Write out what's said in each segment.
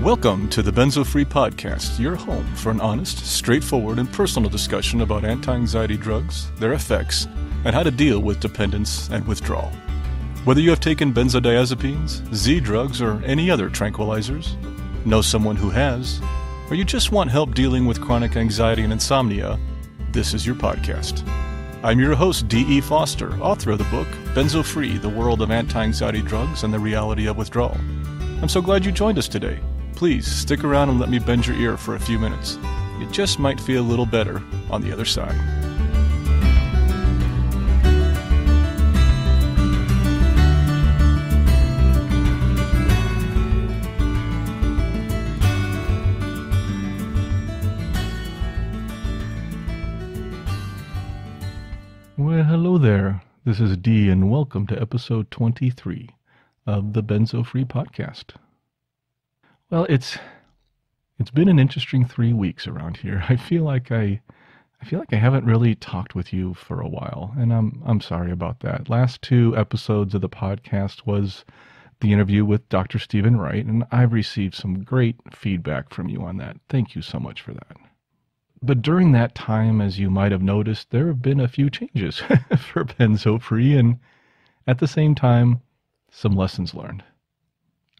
Welcome to the Benzo Free Podcast, your home for an honest, straightforward, and personal discussion about anti-anxiety drugs, their effects, and how to deal with dependence and withdrawal. Whether you have taken benzodiazepines, Z drugs, or any other tranquilizers, know someone who has, or you just want help dealing with chronic anxiety and insomnia, this is your podcast. I'm your host, D.E. Foster, author of the book, Benzo Free, The World of Anti-Anxiety Drugs and the Reality of Withdrawal. I'm so glad you joined us today. Please stick around and let me bend your ear for a few minutes. It just might feel a little better on the other side. Well, hello there. This is D, and welcome to episode 23 of the Benzo Free Podcast. Well, it's been an interesting 3 weeks around here. I feel like I haven't really talked with you for a while, and I'm sorry about that. Last 2 episodes of the podcast was the interview with Dr. Stephen Wright, and I've received some great feedback from you on that. Thank you so much for that. But during that time, as you might have noticed, there have been a few changes for Benzo Free, and at the same time, some lessons learned.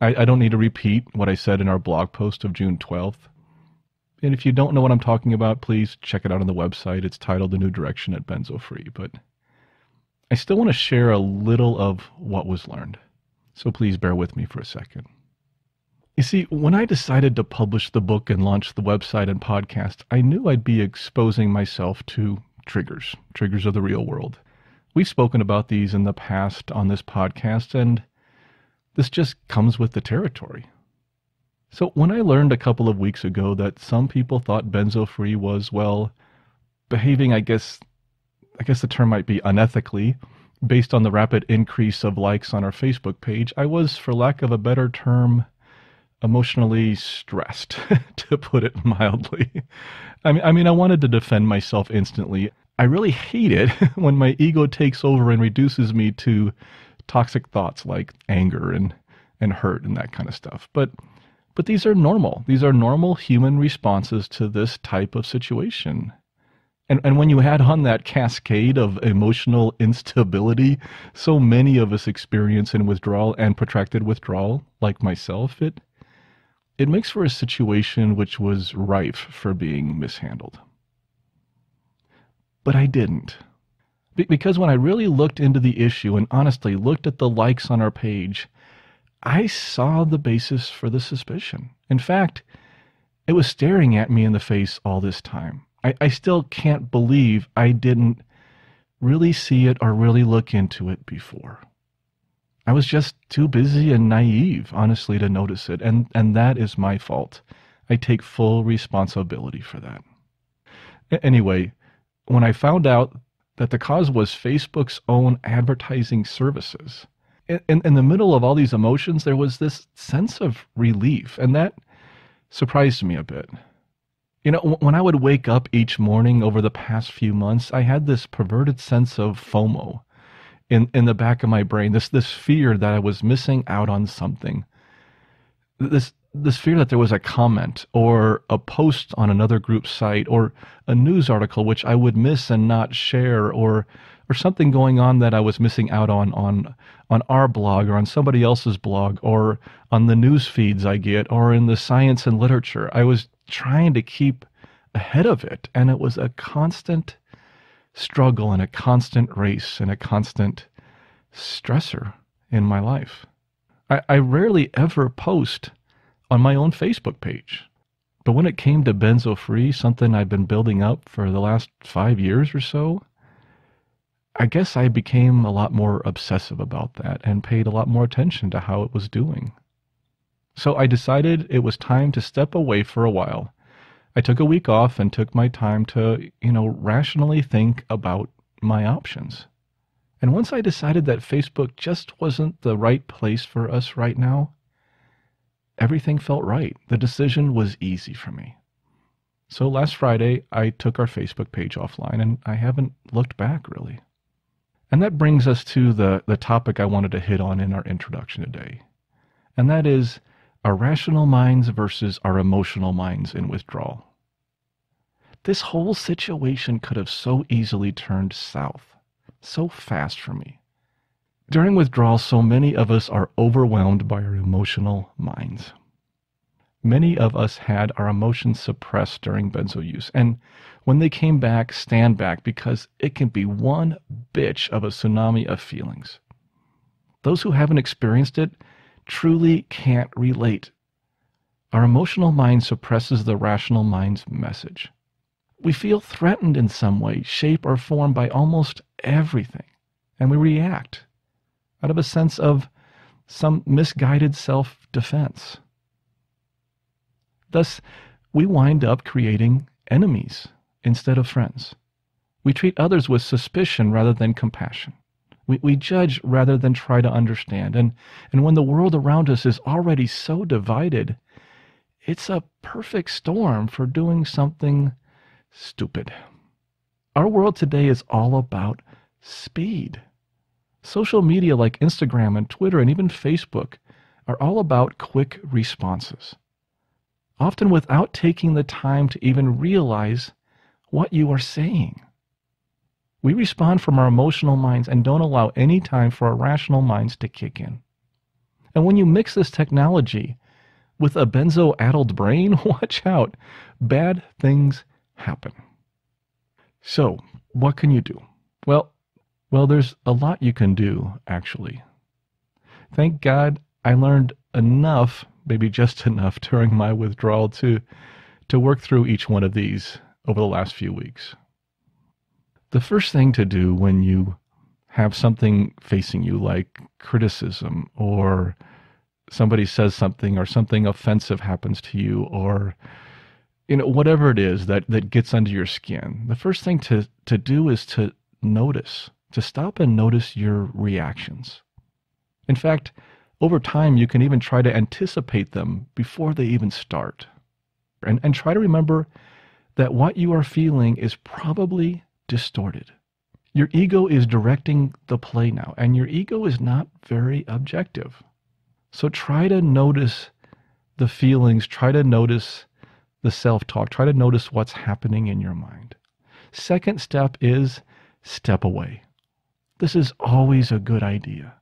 I don't need to repeat what I said in our blog post of June 12th. And if you don't know what I'm talking about, please check it out on the website. It's titled The New Direction at Benzo Free. But I still want to share a little of what was learned. So please bear with me for a second. You see, when I decided to publish the book and launch the website and podcast, I knew I'd be exposing myself to triggers of the real world. We've spoken about these in the past on this podcast, and this just comes with the territory. So when I learned a couple of weeks ago that some people thought Benzo Free was, well, behaving, I guess the term might be unethically, based on the rapid increase of likes on our Facebook page, I was, for lack of a better term, emotionally stressed, to put it mildly. I mean, I wanted to defend myself instantly. I really hate it when my ego takes over and reduces me to toxic thoughts like anger and hurt and that kind of stuff. But these are normal. These are normal human responses to this type of situation. And when you add on that cascade of emotional instability so many of us experience in withdrawal and protracted withdrawal, like myself, it makes for a situation which was rife for being mishandled. But I didn't. Because when I really looked into the issue and honestly looked at the likes on our page, I saw the basis for the suspicion. In fact, it was staring at me in the face all this time. I still can't believe I didn't really see it or really look into it before. I was just too busy and naive, honestly, to notice it, and that is my fault. I take full responsibility for that. Anyway, when I found out that the cause was Facebook's own advertising services, in the middle of all these emotions, there was this sense of relief, and that surprised me a bit. You know, when I would wake up each morning over the past few months, I had this perverted sense of FOMO in the back of my brain, this fear that I was missing out on something, this fear that there was a comment or a post on another group site or a news article which I would miss and not share, or something going on that I was missing out on our blog or on somebody else's blog or on the news feeds I get or in the science and literature. I was trying to keep ahead of it, and it was a constant struggle and a constant race and a constant stressor in my life. I rarely ever post on my own Facebook page. But when it came to Benzo Free, something I've been building up for the last 5 years or so, I guess I became a lot more obsessive about that and paid a lot more attention to how it was doing. So I decided it was time to step away for a while. I took a week off and took my time to, rationally think about my options. And once I decided that Facebook just wasn't the right place for us right now, everything felt right. The decision was easy for me. So last Friday, I took our Facebook page offline, and I haven't looked back, really. And that brings us to the topic I wanted to hit on in our introduction today. And that is Our rational minds versus our emotional minds in withdrawal. This whole situation could have so easily turned south, so fast for me. During withdrawal, so many of us are overwhelmed by our emotional minds. Many of us had our emotions suppressed during benzo use, and when they came back, stand back because it can be one bitch of a tsunami of feelings. Those who haven't experienced it truly can't relate. Our emotional mind suppresses the rational mind's message. We feel threatened in some way, shape, or form by almost everything, and we react out of a sense of some misguided self-defense. Thus, we wind up creating enemies instead of friends. We treat others with suspicion rather than compassion. We judge rather than try to understand. And when the world around us is already so divided, it's a perfect storm for doing something stupid. Our world today is all about speed. Social media like Instagram and Twitter and even Facebook are all about quick responses, often without taking the time to even realize what you are saying. We respond from our emotional minds and don't allow any time for our rational minds to kick in. And when you mix this technology with a benzo-addled brain, watch out, bad things happen. So, what can you do? Well, there's a lot you can do, actually. Thank God I learned enough, maybe just enough, during my withdrawal to work through each one of these over the last few weeks. The first thing to do when you have something facing you like criticism, or somebody says something, or something offensive happens to you, or whatever it is that gets under your skin, the first thing to do is to notice, to stop and notice your reactions. In fact, over time, you can even try to anticipate them before they even start. And try to remember that what you are feeling is probably distorted. Your ego is directing the play now, and your ego is not very objective. So try to notice the feelings, try to notice the self-talk, try to notice what's happening in your mind. Second step is step away. This is always a good idea.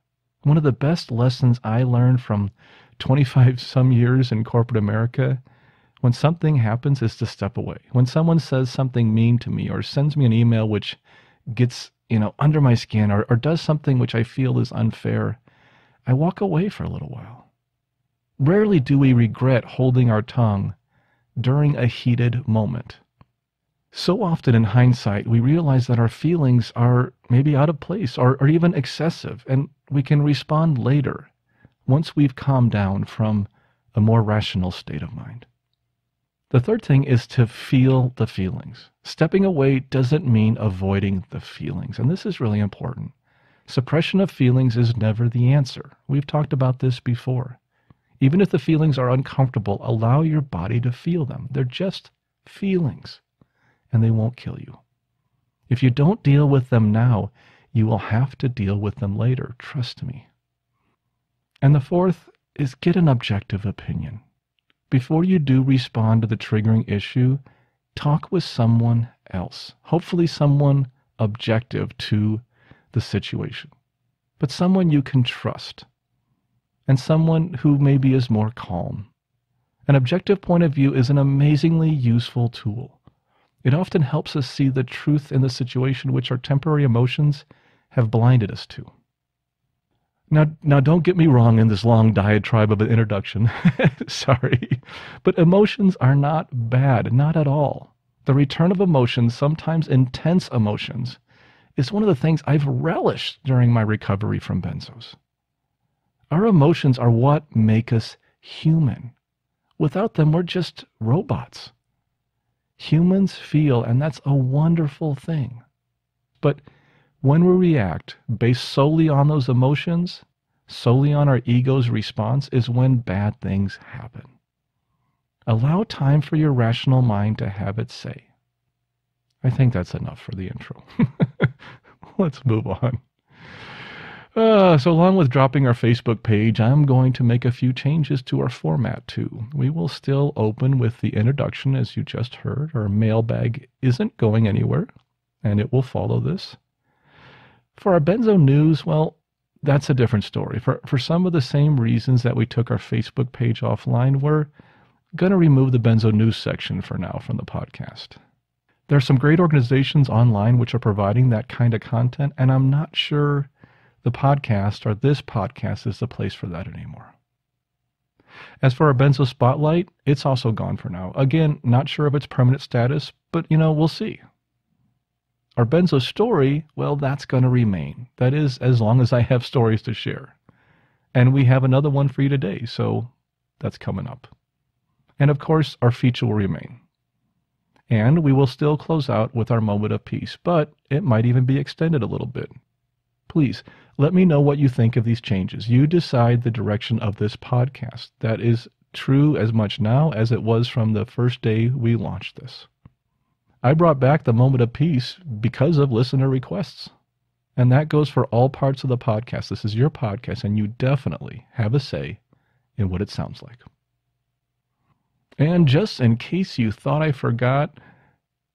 One of the best lessons I learned from 25 some years in corporate America, when something happens, is to step away. When someone says something mean to me or sends me an email which gets, under my skin, or does something which I feel is unfair, I walk away for a little while. Rarely do we regret holding our tongue during a heated moment. So often in hindsight, we realize that our feelings are maybe out of place or even excessive, and we can respond later once we've calmed down from a more rational state of mind. The third thing is to feel the feelings. Stepping away doesn't mean avoiding the feelings, and this is really important. Suppression of feelings is never the answer. We've talked about this before. Even if the feelings are uncomfortable, allow your body to feel them. They're just feelings, and they won't kill you. If you don't deal with them now, you will have to deal with them later. Trust me. And the fourth is get an objective opinion. Before you do respond to the triggering issue, talk with someone else. Hopefully someone objective to the situation, but someone you can trust, and someone who maybe is more calm. An objective point of view is an amazingly useful tool. It often helps us see the truth in the situation which our temporary emotions have blinded us to. Now, don't get me wrong in this long diatribe of an introduction. Sorry. But emotions are not bad, not at all. The return of emotions, sometimes intense emotions, is one of the things I've relished during my recovery from benzos. Our emotions are what make us human. Without them, we're just robots. Humans feel, and that's a wonderful thing. But when we react based solely on those emotions, solely on our ego's response, is when bad things happen. Allow time for your rational mind to have its say. I think that's enough for the intro. Let's move on. So along with dropping our Facebook page, I'm going to make a few changes to our format too. We will still open with the introduction, as you just heard. Our mailbag isn't going anywhere, and it will follow this. For our Benzo news, well, that's a different story. For some of the same reasons that we took our Facebook page offline, we're going to remove the Benzo news section for now from the podcast. There are some great organizations online which are providing that kind of content, and I'm not sure the podcast or this podcast is the place for that anymore. As for our Benzo Spotlight, it's also gone for now. Again, not sure of its permanent status, but we'll see. Our Benzo Story, well, that's going to remain. That is, as long as I have stories to share. And we have another one for you today, so that's coming up. And of course, our feature will remain. And we will still close out with our moment of peace, but it might even be extended a little bit. Please, let me know what you think of these changes. You decide the direction of this podcast. That is true as much now as it was from the first day we launched this. I brought back the moment of peace because of listener requests. And that goes for all parts of the podcast. This is your podcast, and you definitely have a say in what it sounds like. And just in case you thought I forgot,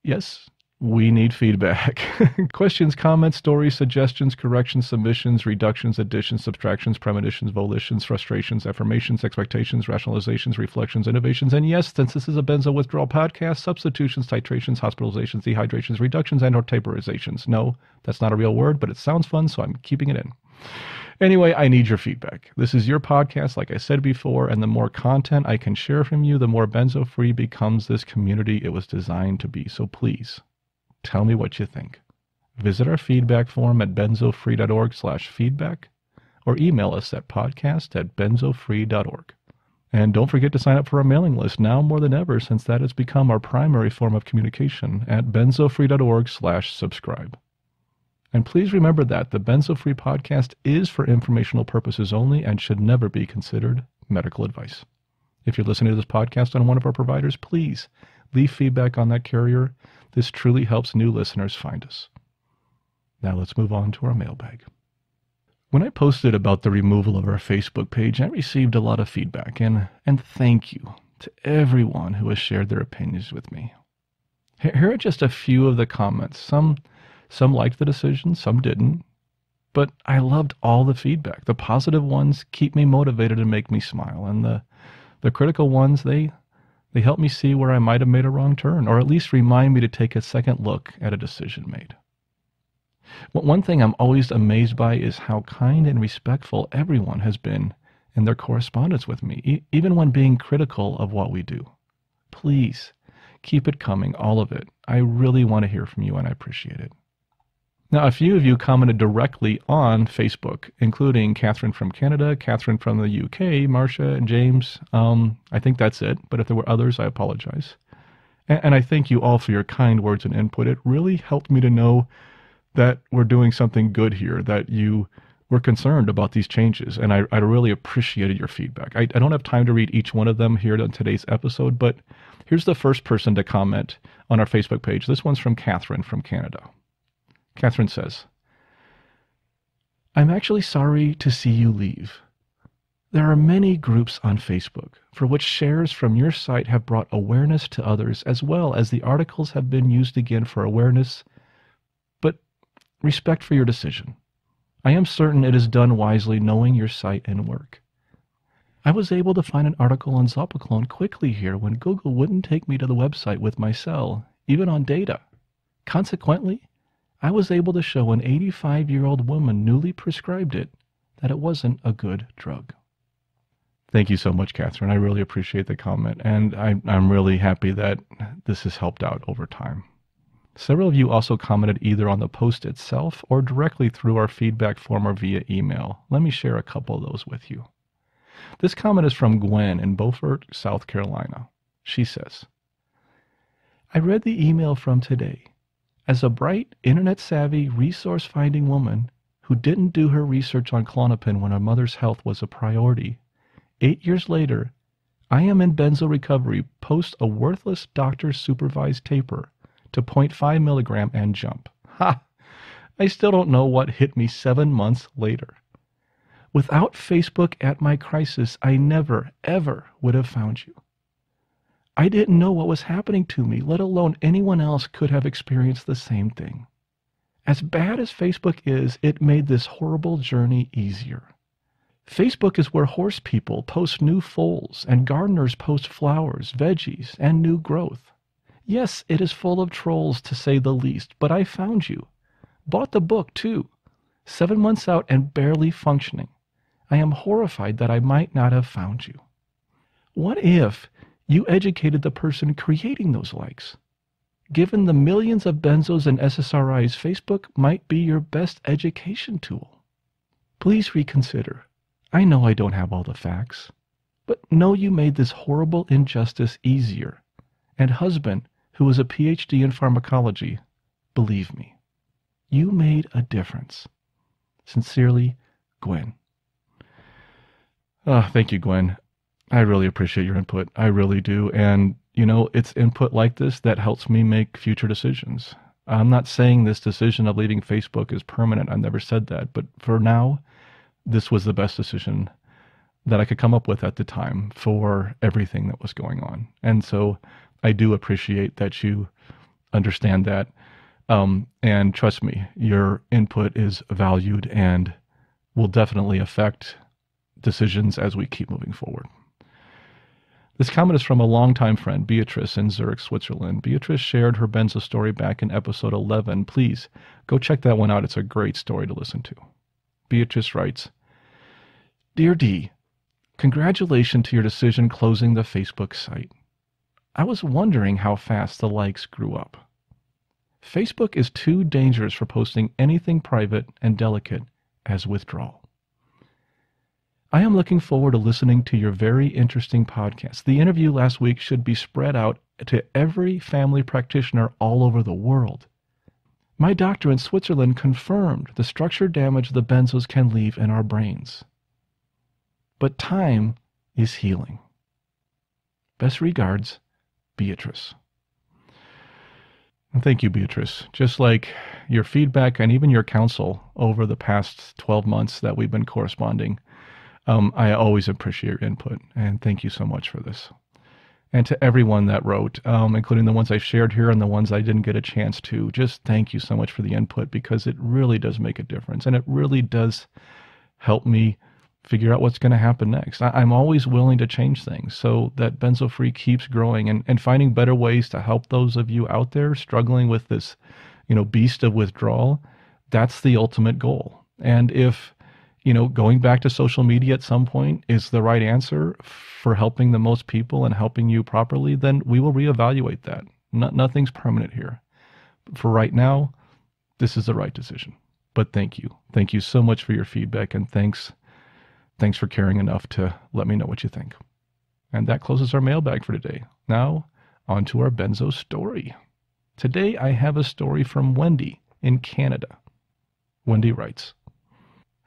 yes, we need feedback. Questions, comments, stories, suggestions, corrections, submissions, reductions, additions, subtractions, premonitions, volitions, frustrations, affirmations, expectations, rationalizations, reflections, innovations, and yes, since this is a Benzo Withdrawal podcast, substitutions, titrations, hospitalizations, dehydrations, reductions, and or taperizations. No, that's not a real word, but it sounds fun, so I'm keeping it in. Anyway, I need your feedback. This is your podcast, like I said before, and the more content I can share from you, the more benzo-free becomes this community it was designed to be. So please, tell me what you think. Visit our feedback form at benzofree.org/feedback or email us at podcast@benzofree.org. And don't forget to sign up for our mailing list now more than ever, since that has become our primary form of communication at benzofree.org/subscribe. And please remember that the Benzo Free podcast is for informational purposes only and should never be considered medical advice. If you're listening to this podcast on one of our providers, please leave feedback on that carrier. This truly helps new listeners find us. Now let's move on to our mailbag. When I posted about the removal of our Facebook page, I received a lot of feedback, and thank you to everyone who has shared their opinions with me. Here are just a few of the comments. Some liked the decision, some didn't, but I loved all the feedback. The positive ones keep me motivated and make me smile, and the critical ones, they help me see where I might have made a wrong turn, or at least remind me to take a second look at a decision made. One thing I'm always amazed by is how kind and respectful everyone has been in their correspondence with me, even when being critical of what we do. Please, keep it coming, all of it. I really want to hear from you, and I appreciate it. Now, a few of you commented directly on Facebook, including Catherine from Canada, Catherine from the UK, Marcia, and James. I think that's it, but if there were others, I apologize. And I thank you all for your kind words and input. It really helped me to know that we're doing something good here, that you were concerned about these changes, and I really appreciated your feedback. I don't have time to read each one of them here on today's episode, but here's the first person to comment on our Facebook page. This one's from Catherine from Canada. Catherine says, I'm actually sorry to see you leave. There are many groups on Facebook for which shares from your site have brought awareness to others, as well as the articles have been used again for awareness, but respect for your decision. I am certain it is done wisely, knowing your site and work. I was able to find an article on Zopiclone quickly here when Google wouldn't take me to the website with my cell, even on data. Consequently, I was able to show an 85-year-old woman newly prescribed it that it wasn't a good drug. Thank you so much, Catherine. I really appreciate the comment, and I'm really happy that this has helped out over time. Several of you also commented either on the post itself or directly through our feedback form or via email. Let me share a couple of those with you. This comment is from Gwen in Beaufort, South Carolina. She says, I read the email from today. As a bright, internet-savvy, resource-finding woman who didn't do her research on Klonopin when her mother's health was a priority, 8 years later, I am in benzo recovery post a worthless doctor-supervised taper to 0.5 milligram and jump. Ha! I still don't know what hit me 7 months later. Without Facebook at my crisis, I never, ever would have found you. I didn't know what was happening to me, let alone anyone else could have experienced the same thing. As bad as Facebook is, it made this horrible journey easier. Facebook is where horse people post new foals and gardeners post flowers, veggies, and new growth. Yes, it is full of trolls to say the least, but I found you. Bought the book too. 7 months out and barely functioning. I am horrified that I might not have found you. What if you educated the person creating those likes? Given the millions of benzos and SSRIs, Facebook might be your best education tool. Please reconsider. I know I don't have all the facts, but know you made this horrible injustice easier. And husband, who is a PhD in pharmacology, believe me, you made a difference. Sincerely, Gwen. Thank you, Gwen. I really appreciate your input. I really do. And, it's input like this that helps me make future decisions. I'm not saying this decision of leaving Facebook is permanent. I never said that. But for now, this was the best decision that I could come up with at the time for everything that was going on. And so I do appreciate that you understand that. And trust me, your input is valued and will definitely affect decisions as we keep moving forward. This comment is from a longtime friend, Beatrice in Zurich, Switzerland. Beatrice shared her Benzo story back in episode 11. Please go check that one out. It's a great story to listen to. Beatrice writes, Dear Dee, congratulations to your decision closing the Facebook site. I was wondering how fast the likes grew up. Facebook is too dangerous for posting anything private and delicate as withdrawal. I am looking forward to listening to your very interesting podcast. The interview last week should be spread out to every family practitioner all over the world. My doctor in Switzerland confirmed the structural damage the benzos can leave in our brains. But time is healing. Best regards, Beatrice. And thank you, Beatrice. Just like your feedback and even your counsel over the past 12 months that we've been corresponding, I always appreciate your input, and thank you so much for this. And to everyone that wrote, including the ones I shared here and the ones I didn't get a chance to, just thank you so much for the input, because it really does make a difference, and it really does help me figure out what's going to happen next. I'm always willing to change things so that Benzo Free keeps growing and finding better ways to help those of you out there struggling with this, beast of withdrawal. That's the ultimate goal. And if going back to social media at some point is the right answer for helping the most people and helping you properly, then we will reevaluate that. Nothing's permanent here. For right now, this is the right decision. But thank you. Thank you so much for your feedback, and thanks for caring enough to let me know what you think. And that closes our mailbag for today. Now, on to our Benzo story. Today, I have a story from Wendy in Canada. Wendy writes,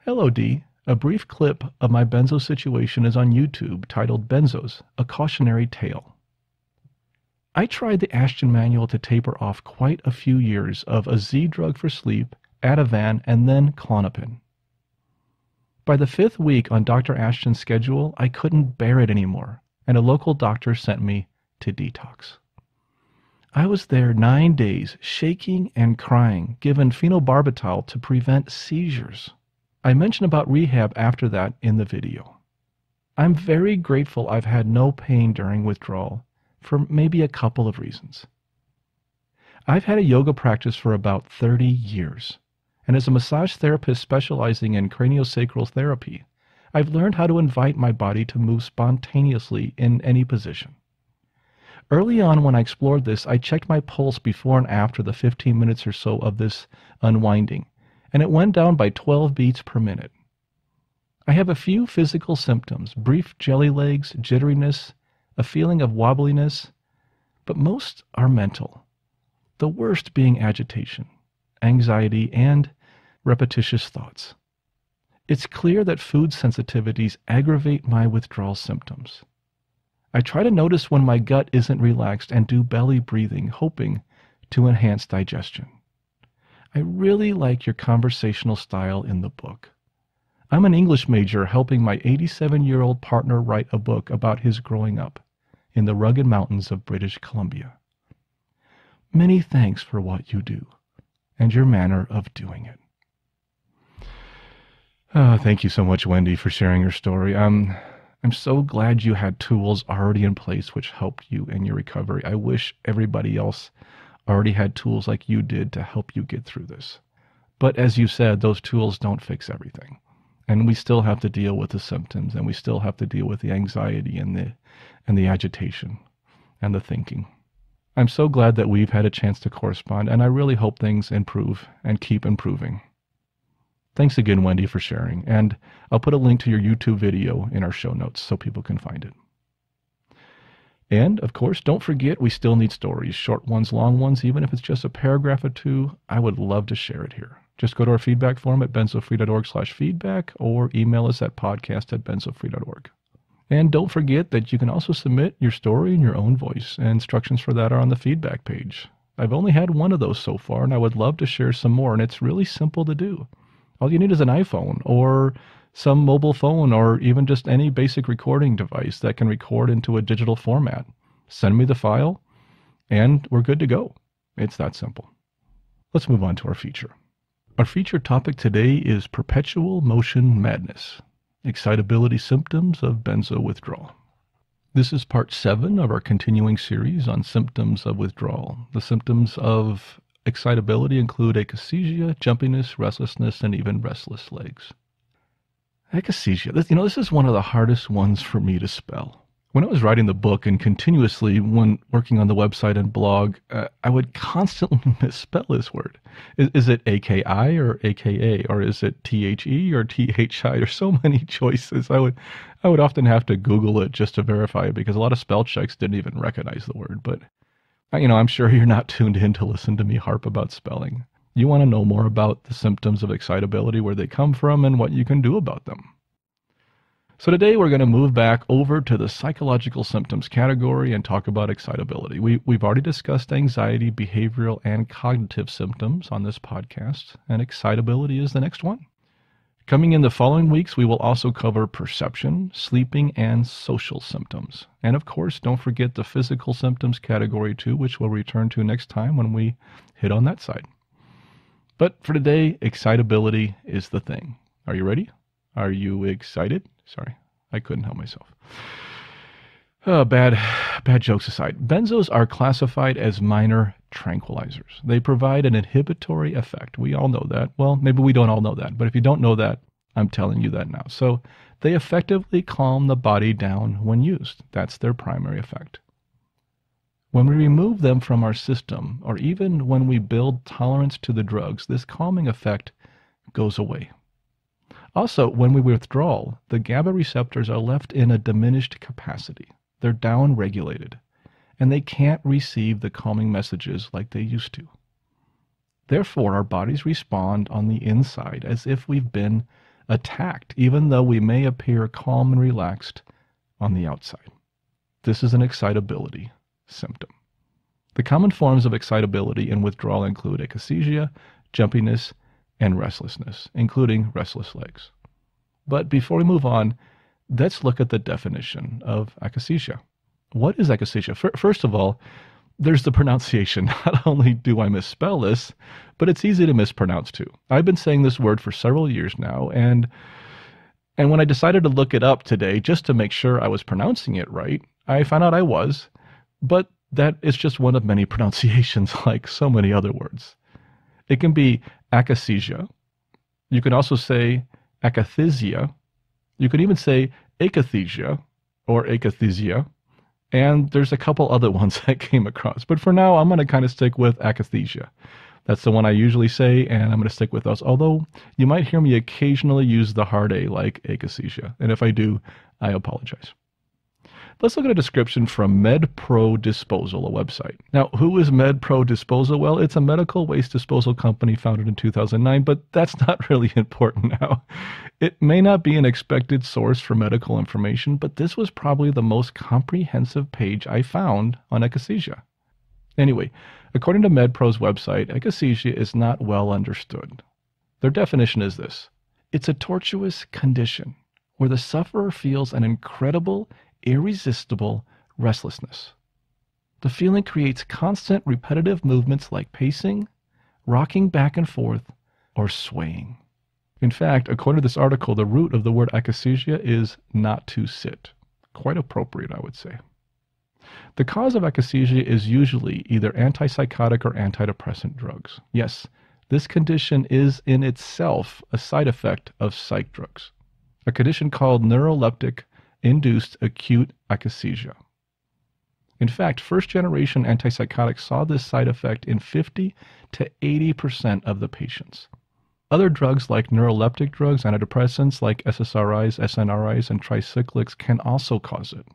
Hello, Dee. A brief clip of my benzo situation is on YouTube titled Benzos, A Cautionary Tale. I tried the Ashton manual to taper off quite a few years of a Z drug for sleep, Ativan, and then Klonopin. By the 5th week on Dr. Ashton's schedule, I couldn't bear it anymore, and a local doctor sent me to detox. I was there 9 days, shaking and crying, given phenobarbital to prevent seizures. I mentioned about rehab after that in the video. I'm very grateful I've had no pain during withdrawal for maybe a couple of reasons. I've had a yoga practice for about 30 years, and as a massage therapist specializing in craniosacral therapy, I've learned how to invite my body to move spontaneously in any position. Early on when I explored this, I checked my pulse before and after the 15 minutes or so of this unwinding, and it went down by 12 beats per minute. I have a few physical symptoms, brief jelly legs, jitteriness, a feeling of wobbliness, but most are mental, the worst being agitation, anxiety, and repetitious thoughts. It's clear that food sensitivities aggravate my withdrawal symptoms. I try to notice when my gut isn't relaxed and do belly breathing, hoping to enhance digestion. I really like your conversational style in the book. I'm an English major helping my 87-year-old partner write a book about his growing up in the rugged mountains of British Columbia. Many thanks for what you do and your manner of doing it. Oh, thank you so much, Wendy, for sharing your story. I'm so glad you had tools already in place which helped you in your recovery. I wish everybody else already had tools like you did to help you get through this. But as you said, those tools don't fix everything. And we still have to deal with the symptoms, and we still have to deal with the anxiety and the agitation and the thinking. I'm so glad that we've had a chance to correspond, and I really hope things improve and keep improving. Thanks again, Wendy, for sharing, and I'll put a link to your YouTube video in our show notes so people can find it. And, of course, don't forget we still need stories, short ones, long ones, even if it's just a paragraph or two. I would love to share it here. Just go to our feedback form at benzofree.org/feedback or email us at podcast@benzofree.org. And don't forget that you can also submit your story in your own voice. And instructions for that are on the feedback page. I've only had one of those so far, and I would love to share some more, and it's really simple to do. All you need is an iPhone or some mobile phone or even just any basic recording device that can record into a digital format. Send me the file, and we're good to go. It's that simple. Let's move on to our feature. Our feature topic today is Perpetual Motion Madness, Excitability Symptoms of Benzo Withdrawal. This is part 7 of our continuing series on symptoms of withdrawal. The symptoms of excitability include akathisia, jumpiness, restlessness, and even restless legs. Akathisia, this is one of the hardest ones for me to spell. When I was writing the book and continuously when working on the website and blog, I would constantly misspell this word. Is it AKI or AKA, or is it THE or THI? There's so many choices. I would often have to Google it just to verify it because a lot of spell checks didn't even recognize the word. But I'm sure you're not tuned in to listen to me harp about spelling. You want to know more about the symptoms of excitability, where they come from, and what you can do about them. So today we're going to move back over to the psychological symptoms category and talk about excitability. We've already discussed anxiety, behavioral, and cognitive symptoms on this podcast, and excitability is the next one. Coming in the following weeks, we will also cover perception, sleeping, and social symptoms. And of course, don't forget the physical symptoms category too, which we'll return to next time when we hit on that side. But for today, excitability is the thing. Are you ready? Are you excited? Sorry, I couldn't help myself. Bad jokes aside. Benzos are classified as minor tranquilizers. They provide an inhibitory effect. We all know that. Well, maybe we don't all know that, but if you don't know that, I'm telling you that now. So they effectively calm the body down when used. That's their primary effect. When we remove them from our system, or even when we build tolerance to the drugs, this calming effect goes away. Also, when we withdraw, the GABA receptors are left in a diminished capacity. They're down-regulated, and they can't receive the calming messages like they used to. Therefore, our bodies respond on the inside as if we've been attacked, even though we may appear calm and relaxed on the outside. This is an excitability symptom. The common forms of excitability and withdrawal include akathisia, jumpiness, and restlessness, including restless legs. But before we move on, let's look at the definition of akathisia. What is akathisia? First of all, there's the pronunciation. Not only do I misspell this, but it's easy to mispronounce too. I've been saying this word for several years now, and when I decided to look it up today just to make sure I was pronouncing it right, I found out I was, but that is just one of many pronunciations like so many other words. It can be akathisia. You can also say akathisia. You can even say akathisia or akathisia. And there's a couple other ones I came across. But for now, I'm going to kind of stick with akathisia. That's the one I usually say, and I'm going to stick with those. Although you might hear me occasionally use the hard A like akathisia. And if I do, I apologize. Let's look at a description from MedPro Disposal, a website. Now, who is MedPro Disposal? Well, it's a medical waste disposal company founded in 2009, but that's not really important now. It may not be an expected source for medical information, but this was probably the most comprehensive page I found on akathisia. Anyway, according to MedPro's website, akathisia is not well understood. Their definition is this: It's a tortuous condition where the sufferer feels an incredible, irresistible restlessness. The feeling creates constant repetitive movements like pacing, rocking back and forth, or swaying. In fact, according to this article, the root of the word akathisia is not to sit. Quite appropriate, I would say. The cause of akathisia is usually either antipsychotic or antidepressant drugs. Yes, this condition is in itself a side effect of psych drugs, a condition called neuroleptic-induced acute akathisia. In fact, first-generation antipsychotics saw this side effect in 50 to 80% of the patients. Other drugs like neuroleptic drugs, antidepressants like SSRIs, SNRIs, and tricyclics can also cause it.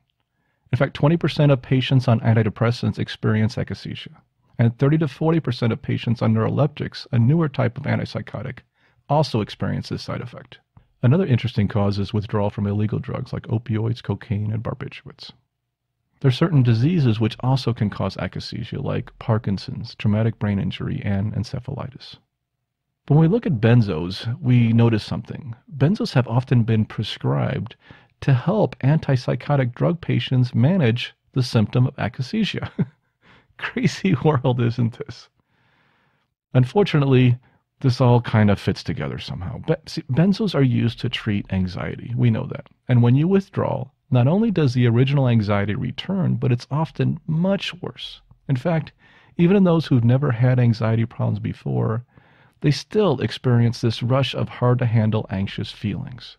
In fact, 20% of patients on antidepressants experience akathisia, and 30 to 40% of patients on neuroleptics, a newer type of antipsychotic, also experience this side effect. Another interesting cause is withdrawal from illegal drugs like opioids, cocaine, and barbiturates. There are certain diseases which also can cause akathisia, like Parkinson's, traumatic brain injury, and encephalitis. But when we look at benzos, we notice something. Benzos have often been prescribed to help antipsychotic drug patients manage the symptom of akathisia. Crazy world, isn't this? Unfortunately, this all kind of fits together somehow. Benzos are used to treat anxiety. We know that. And when you withdraw, not only does the original anxiety return, but it's often much worse. In fact, even in those who've never had anxiety problems before, they still experience this rush of hard-to-handle anxious feelings.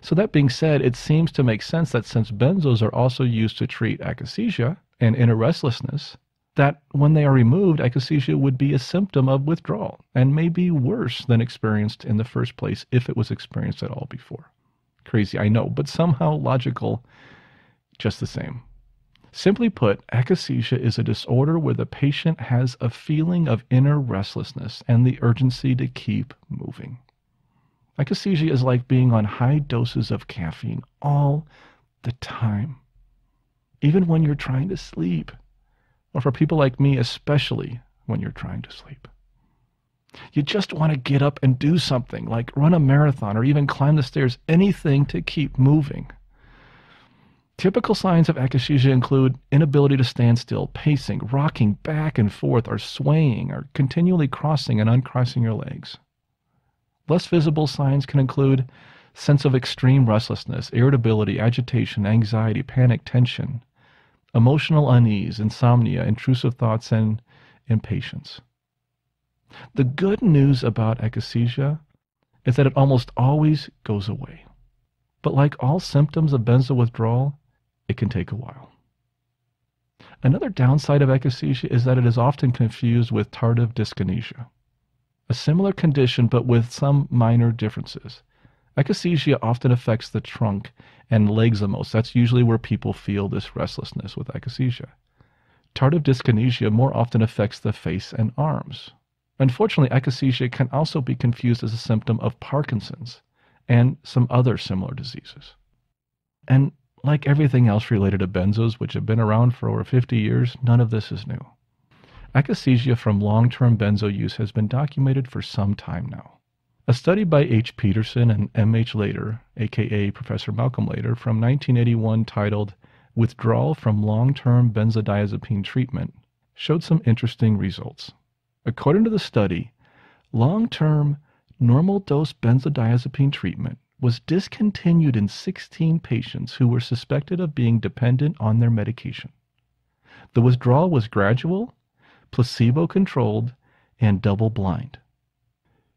So that being said, it seems to make sense that since benzos are also used to treat akathisia and inner restlessness, that when they are removed, akathisia would be a symptom of withdrawal and may be worse than experienced in the first place if it was experienced at all before. Crazy, I know, but somehow logical just the same. Simply put, akathisia is a disorder where the patient has a feeling of inner restlessness and the urgency to keep moving. Akathisia is like being on high doses of caffeine all the time, even when you're trying to sleep, or for people like me, especially when you're trying to sleep. You just want to get up and do something, like run a marathon or even climb the stairs, anything to keep moving. Typical signs of akathisia include inability to stand still, pacing, rocking back and forth, or swaying, or continually crossing and uncrossing your legs. Less visible signs can include sense of extreme restlessness, irritability, agitation, anxiety, panic, tension, emotional unease, insomnia, intrusive thoughts, and impatience. The good news about akathisia is that it almost always goes away. But like all symptoms of benzo withdrawal, it can take a while. Another downside of akathisia is that it is often confused with tardive dyskinesia, a similar condition but with some minor differences. Akathisia often affects the trunk and legs the most. That's usually where people feel this restlessness with akathisia. Tardive dyskinesia more often affects the face and arms. Unfortunately, akathisia can also be confused as a symptom of Parkinson's and some other similar diseases. And like everything else related to benzos, which have been around for over 50 years, none of this is new. Akathisia from long-term benzo use has been documented for some time now. A study by H. Peterson and M.H. Lader, aka Professor Malcolm Lader, from 1981 titled Withdrawal from Long-Term Benzodiazepine Treatment showed some interesting results. According to the study, long-term normal dose benzodiazepine treatment was discontinued in 16 patients who were suspected of being dependent on their medication. The withdrawal was gradual, placebo-controlled, and double-blind.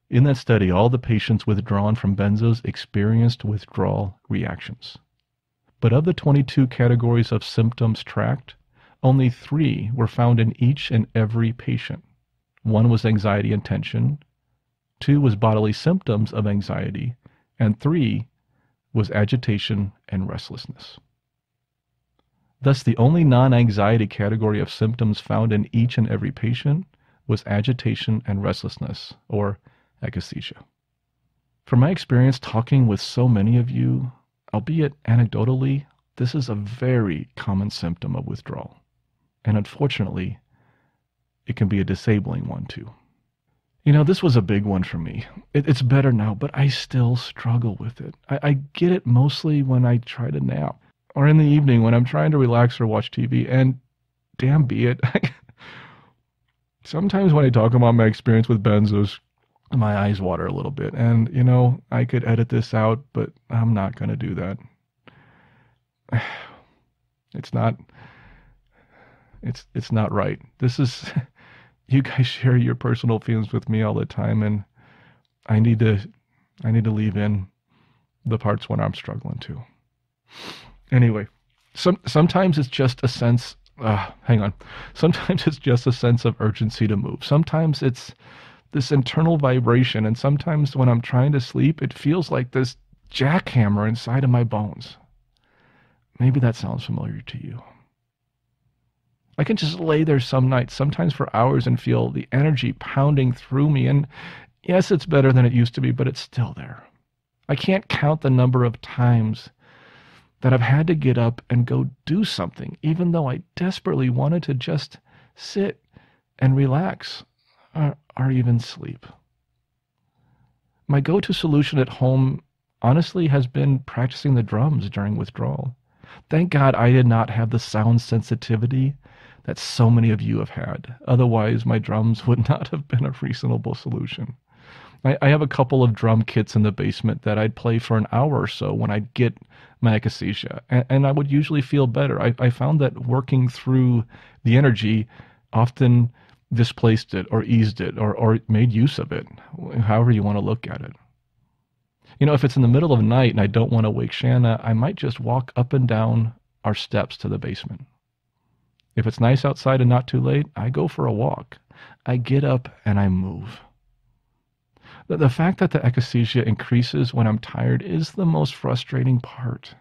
In that study, all the patients withdrawn from benzos experienced withdrawal reactions. But of the 22 categories of symptoms tracked, only 3 were found in each and every patient. 1 was anxiety and tension, 2 was bodily symptoms of anxiety, and 3 was agitation and restlessness. Thus, the only non-anxiety category of symptoms found in each and every patient was agitation and restlessness, or akathisia. From my experience talking with so many of you, albeit anecdotally, this is a very common symptom of withdrawal. And unfortunately, it can be a disabling one too. This was a big one for me. It's better now, but I still struggle with it. I get it mostly when I try to nap or in the evening when I'm trying to relax or watch TV, and damn be it. Sometimes when I talk about my experience with benzos, my eyes water a little bit, and I could edit this out, but I'm not going to do that. It's not right. This is you guys share your personal feelings with me all the time, and I need to leave in the parts when I'm struggling too. Anyway, sometimes it's just a sense. Hang on. Sometimes it's just a sense of urgency to move. Sometimes it's this internal vibration, and sometimes when I'm trying to sleep, it feels like this jackhammer inside of my bones. Maybe that sounds familiar to you. I can just lay there some nights, sometimes for hours, and feel the energy pounding through me. And yes, it's better than it used to be, but it's still there. I can't count the number of times that I've had to get up and go do something, even though I desperately wanted to just sit and relax or even sleep. My go-to solution at home, honestly, has been practicing the drums during withdrawal. Thank God I did not have the sound sensitivity that so many of you have had. Otherwise, my drums would not have been a reasonable solution. I have a couple of drum kits in the basement that I'd play for an hour or so when I'd get my akathisia, and I would usually feel better. I found that working through the energy often displaced it or eased it or made use of it, however you want to look at it. If it's in the middle of the night and I don't want to wake Shanna, I might just walk up and down our steps to the basement. If it's nice outside and not too late, I go for a walk. I get up and I move. The fact that the akathisia increases when I'm tired is the most frustrating part.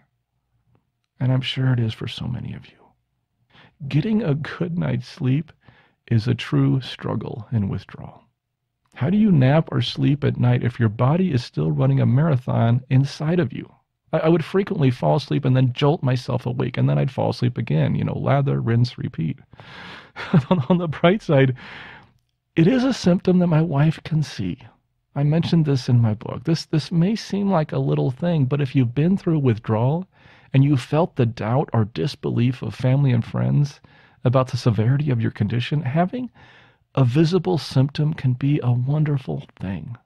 And I'm sure it is for so many of you. Getting a good night's sleep is a true struggle in withdrawal. How do you nap or sleep at night if your body is still running a marathon inside of you? I would frequently fall asleep and then jolt myself awake, and then I'd fall asleep again. Lather, rinse, repeat. On the bright side, it is a symptom that my wife can see. I mentioned this in my book. This may seem like a little thing, but if you've been through withdrawal and you felt the doubt or disbelief of family and friends about the severity of your condition, having a visible symptom can be a wonderful thing.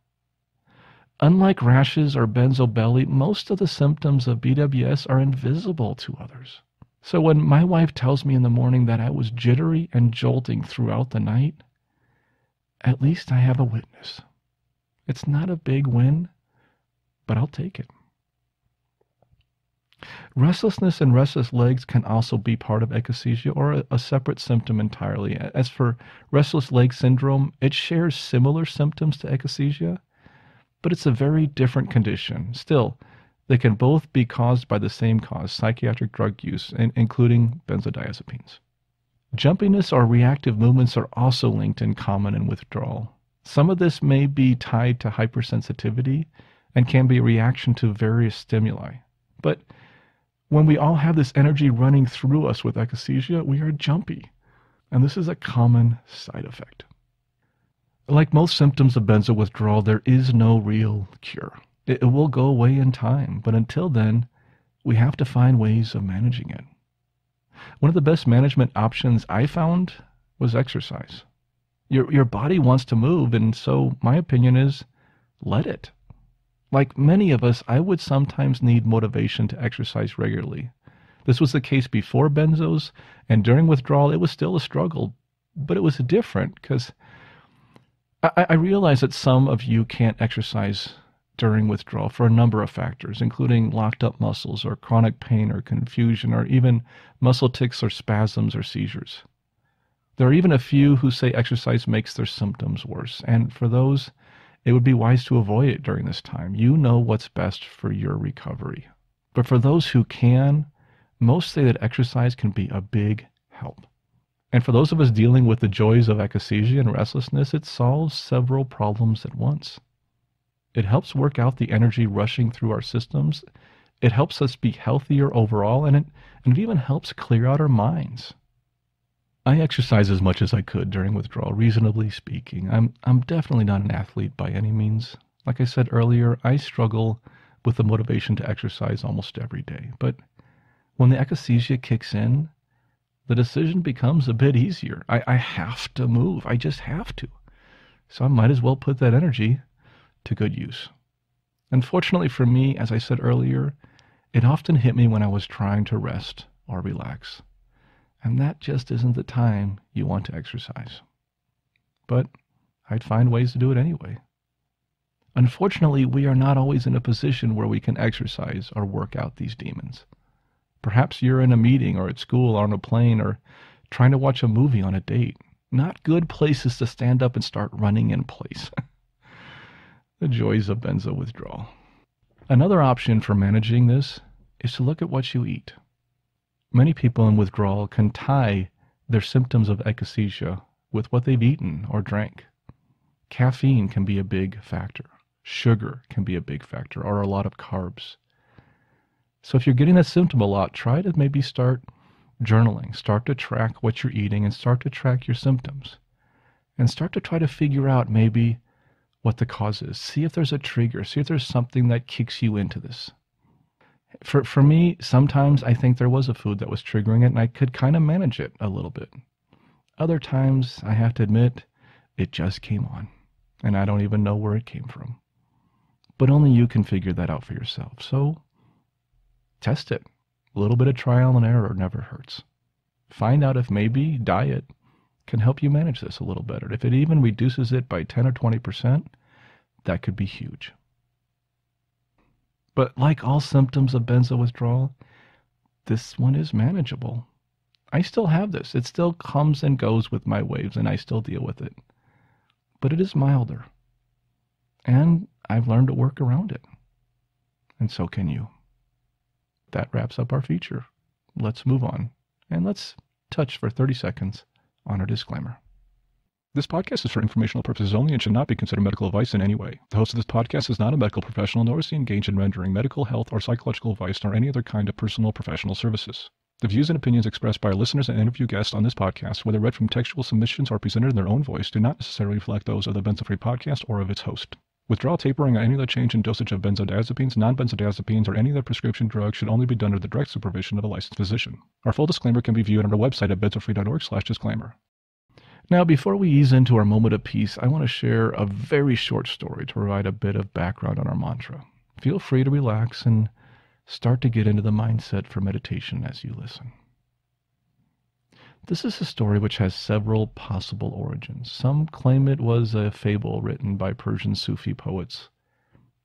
Unlike rashes or benzo belly, most of the symptoms of BWS are invisible to others. So when my wife tells me in the morning that I was jittery and jolting throughout the night, at least I have a witness. It's not a big win, but I'll take it. Restlessness and restless legs can also be part of akathisia or a separate symptom entirely. As for restless leg syndrome, it shares similar symptoms to akathisia, but it's a very different condition. Still, they can both be caused by the same cause, psychiatric drug use, including benzodiazepines. Jumpiness or reactive movements are also linked in common in withdrawal. Some of this may be tied to hypersensitivity and can be a reaction to various stimuli. But when we all have this energy running through us with akathisia, we are jumpy, and this is a common side effect. Like most symptoms of benzo withdrawal, there is no real cure. It will go away in time, but until then, we have to find ways of managing it. One of the best management options I found was exercise. Your body wants to move, and so my opinion is, let it. Like many of us, I would sometimes need motivation to exercise regularly. This was the case before benzos, and during withdrawal, it was still a struggle, but it was different because I realize that some of you can't exercise during withdrawal for a number of factors, including locked up muscles or chronic pain or confusion or even muscle tics or spasms or seizures. There are even a few who say exercise makes their symptoms worse, and for those, it would be wise to avoid it during this time. You know what's best for your recovery. But for those who can, most say that exercise can be a big help. And for those of us dealing with the joys of akathisia and restlessness, it solves several problems at once. It helps work out the energy rushing through our systems. It helps us be healthier overall, and it even helps clear out our minds. I exercise as much as I could during withdrawal, reasonably speaking. I'm definitely not an athlete by any means. Like I said earlier, I struggle with the motivation to exercise almost every day. But when the akathisia kicks in, the decision becomes a bit easier. I have to move. I just have to. So I might as well put that energy to good use. Unfortunately for me, as I said earlier, it often hit me when I was trying to rest or relax. And that just isn't the time you want to exercise. But I'd find ways to do it anyway. Unfortunately, we are not always in a position where we can exercise or work out these demons. Perhaps you're in a meeting or at school or on a plane or trying to watch a movie on a date. Not good places to stand up and start running in place. The joys of benzo withdrawal. Another option for managing this is to look at what you eat. Many people in withdrawal can tie their symptoms of akathisia with what they've eaten or drank. Caffeine can be a big factor. Sugar can be a big factor, or a lot of carbs. So if you're getting that symptom a lot, try to maybe start journaling. Start to track what you're eating and start to track your symptoms. And start to try to figure out maybe what the cause is. See if there's a trigger. See if there's something that kicks you into this. For me, sometimes I think there was a food that was triggering it and I could kind of manage it a little bit. Other times, I have to admit, it just came on. And I don't even know where it came from. But only you can figure that out for yourself. So, test it. A little bit of trial and error never hurts. Find out if maybe diet can help you manage this a little better. If it even reduces it by 10 or 20%, that could be huge. But like all symptoms of benzo withdrawal, this one is manageable. I still have this. It still comes and goes with my waves, and I still deal with it. But it is milder. And I've learned to work around it. And so can you. That wraps up our feature. Let's move on. And let's touch for 30 seconds on our disclaimer. This podcast is for informational purposes only and should not be considered medical advice in any way. The host of this podcast is not a medical professional, nor is he engaged in rendering medical, health, or psychological advice, nor any other kind of personal or professional services. The views and opinions expressed by our listeners and interview guests on this podcast, whether read from textual submissions or presented in their own voice, do not necessarily reflect those of the Benzo Free podcast or of its host. Withdrawal tapering or any other change in dosage of benzodiazepines, nonbenzodiazepines, or any other prescription drug should only be done under the direct supervision of a licensed physician. Our full disclaimer can be viewed on our website at benzofree.org/disclaimer. Now, before we ease into our moment of peace, I want to share a very short story to provide a bit of background on our mantra. Feel free to relax and start to get into the mindset for meditation as you listen. This is a story which has several possible origins. Some claim it was a fable written by Persian Sufi poets.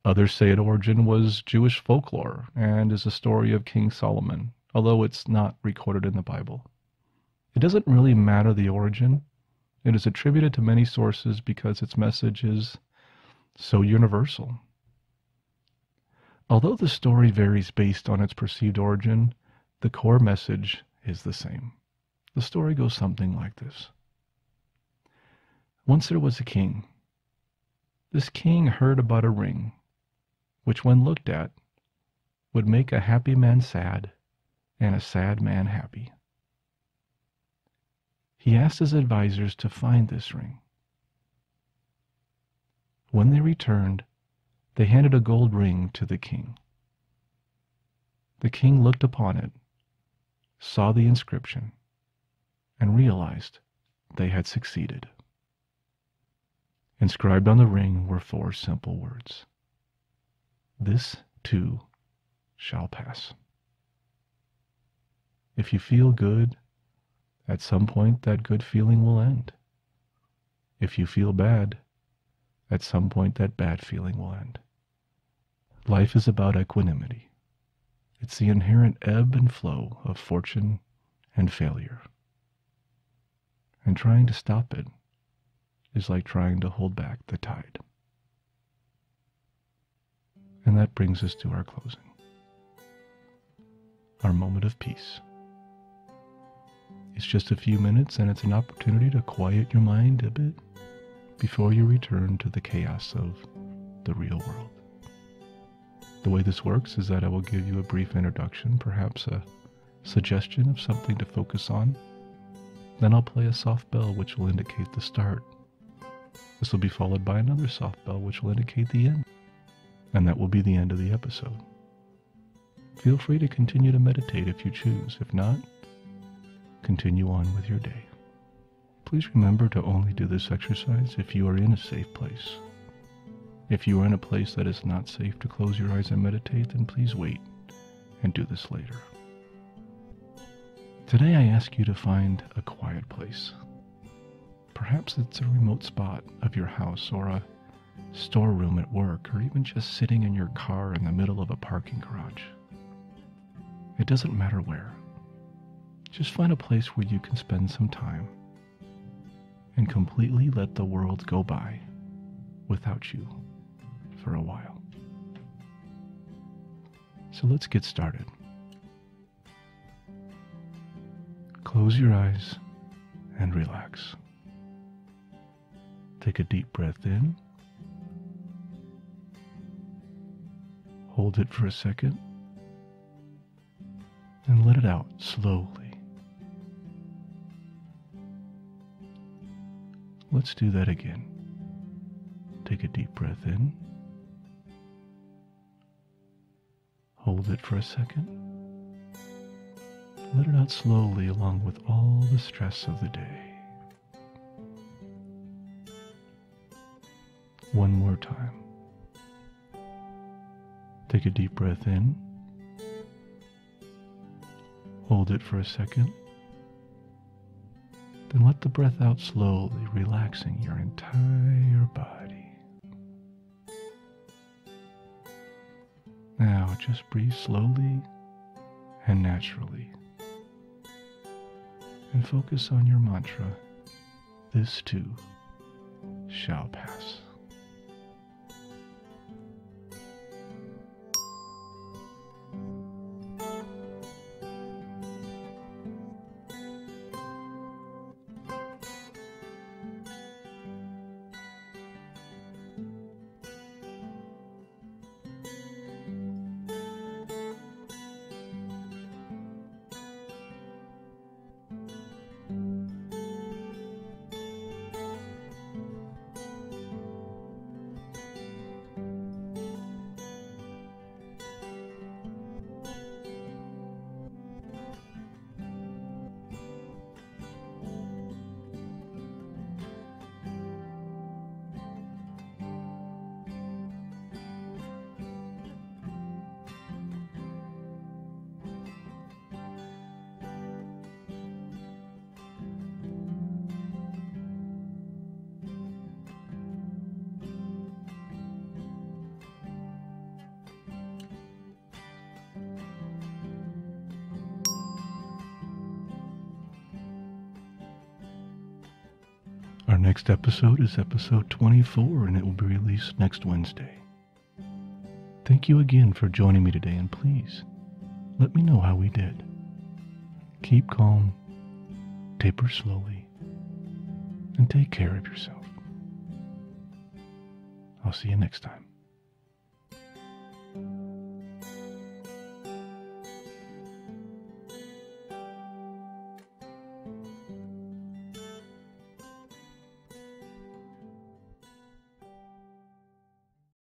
Others say its origin was Jewish folklore and is a story of King Solomon, although it's not recorded in the Bible. It doesn't really matter the origin. It is attributed to many sources because its message is so universal. Although the story varies based on its perceived origin, the core message is the same. The story goes something like this. Once there was a king. This king heard about a ring, which when looked at, would make a happy man sad and a sad man happy. He asked his advisors to find this ring. When they returned, they handed a gold ring to the king. The king looked upon it, saw the inscription, and realized they had succeeded. Inscribed on the ring were 4 simple words. This too shall pass. If you feel good, at some point that good feeling will end. If you feel bad, at some point that bad feeling will end. Life is about equanimity. It's the inherent ebb and flow of fortune and failure. And trying to stop it is like trying to hold back the tide. And that brings us to our closing. Our moment of peace. It's just a few minutes and it's an opportunity to quiet your mind a bit before you return to the chaos of the real world. The way this works is that I will give you a brief introduction, perhaps a suggestion of something to focus on, Then I'll play a soft bell which will indicate the start. This will be followed by another soft bell which will indicate the end. And that will be the end of the episode. Feel free to continue to meditate if you choose. If not, continue on with your day. Please remember to only do this exercise if you are in a safe place. If you are in a place that is not safe to close your eyes and meditate, then please wait and do this later. Today I ask you to find a quiet place. Perhaps it's a remote spot of your house or a storeroom at work, or even just sitting in your car in the middle of a parking garage. It doesn't matter where. Just find a place where you can spend some time and completely let the world go by without you for a while. So let's get started. Close your eyes and relax. Take a deep breath in. Hold it for a second. And let it out slowly. Let's do that again. Take a deep breath in. Hold it for a second. Let it out slowly along with all the stress of the day. One more time. Take a deep breath in. Hold it for a second. Then let the breath out slowly, relaxing your entire body. Now just breathe slowly and naturally. And focus on your mantra, this too shall pass. Our next episode is episode 24, and it will be released next Wednesday. Thank you again for joining me today, and please let me know how we did. Keep calm, taper slowly, and take care of yourself. I'll see you next time.